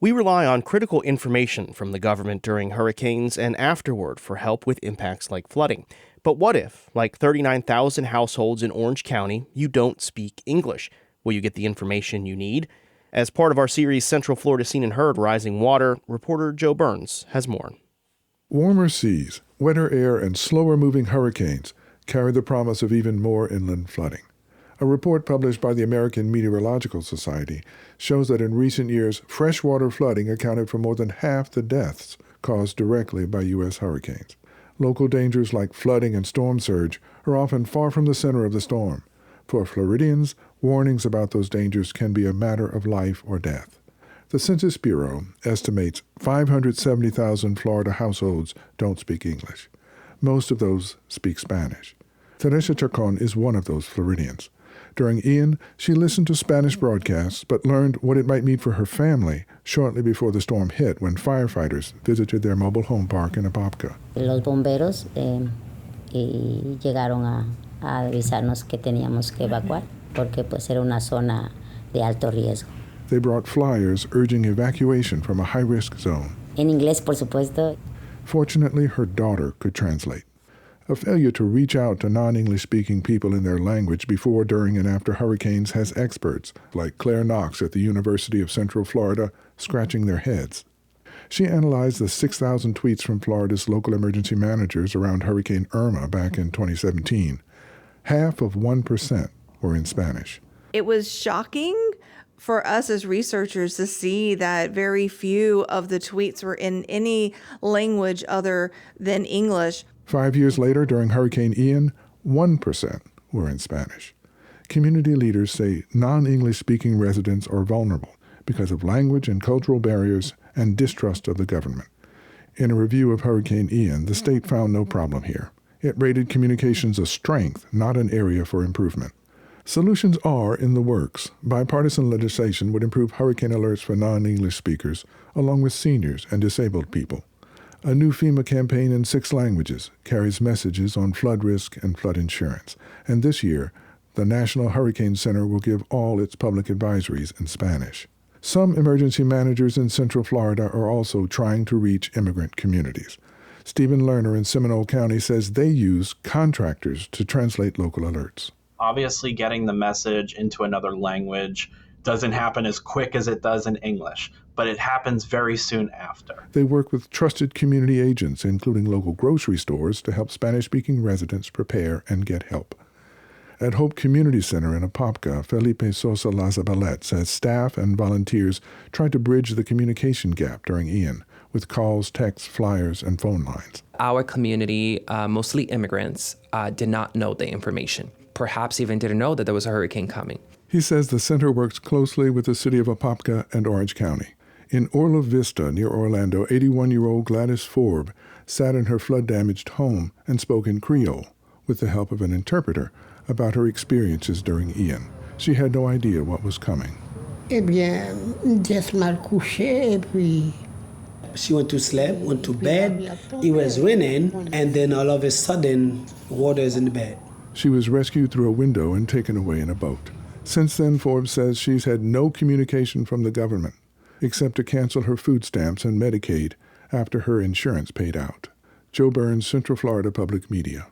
We rely on critical information from the government during hurricanes and afterward for help with impacts like flooding. But what if, like 39,000 households in Orange County, you don't speak English? Will you get the information you need? As part of our series Central Florida Seen and Heard Rising Water, reporter Joe Byrnes has more. Warmer seas, wetter air, and slower-moving hurricanes carry the promise of even more inland flooding. A report published by the American Meteorological Society shows that in recent years, freshwater flooding accounted for more than half the deaths caused directly by U.S. hurricanes. Local dangers like flooding and storm surge are often far from the center of the storm. For Floridians, warnings about those dangers can be a matter of life or death. The Census Bureau estimates 570,000 Florida households don't speak English. Most of those speak Spanish. Teresa Chacon is one of those Floridians. During Ian, she listened to Spanish broadcasts but learned what it might mean for her family shortly before the storm hit when firefighters visited their mobile home park in Apopka. Los bomberos llegaron a avisarnos que teníamos que evacuar porque pues era una zona de alto riesgo. They brought flyers urging evacuation from a high-risk zone. En inglés, por supuesto. Fortunately, her daughter could translate. A failure to reach out to non-English speaking people in their language before, during, and after hurricanes has experts, like Claire Knox at the University of Central Florida, scratching their heads. She analyzed the 6,000 tweets from Florida's local emergency managers around Hurricane Irma back in 2017. Half of 1% were in Spanish. It was shocking for us as researchers to see that very few of the tweets were in any language other than English. 5 years later, during Hurricane Ian, 1% were in Spanish. Community leaders say non-English speaking residents are vulnerable because of language and cultural barriers and distrust of the government. In a review of Hurricane Ian, the state found no problem here. It rated communications a strength, not an area for improvement. Solutions are in the works. Bipartisan legislation would improve hurricane alerts for non-English speakers, along with seniors and disabled people. A new FEMA campaign in 6 languages carries messages on flood risk and flood insurance. And this year, the National Hurricane Center will give all its public advisories in Spanish. Some emergency managers in Central Florida are also trying to reach immigrant communities. Stephen Lerner in Seminole County says they use contractors to translate local alerts. Obviously, getting the message into another language doesn't happen as quick as it does in English, but it happens very soon after. They work with trusted community agents, including local grocery stores, to help Spanish-speaking residents prepare and get help. At Hope Community Center in Apopka, Felipe Sosa Lazaballet says staff and volunteers tried to bridge the communication gap during Ian with calls, texts, flyers, and phone lines. Our community, mostly immigrants, did not know the information. Perhaps even didn't know that there was a hurricane coming. He says the center works closely with the city of Apopka and Orange County. In Orlo Vista, near Orlando, 81-year-old Gladys Forbe sat in her flood-damaged home and spoke in Creole, with the help of an interpreter, about her experiences during Ian. She had no idea what was coming. Eh bien, just mal couché, et puis... She went to sleep, went to bed. It was raining, and then all of a sudden, water is in the bed. She was rescued through a window and taken away in a boat. Since then, Forbes says she's had no communication from the government, except to cancel her food stamps and Medicaid after her insurance paid out. Joe Byrnes, Central Florida Public Media.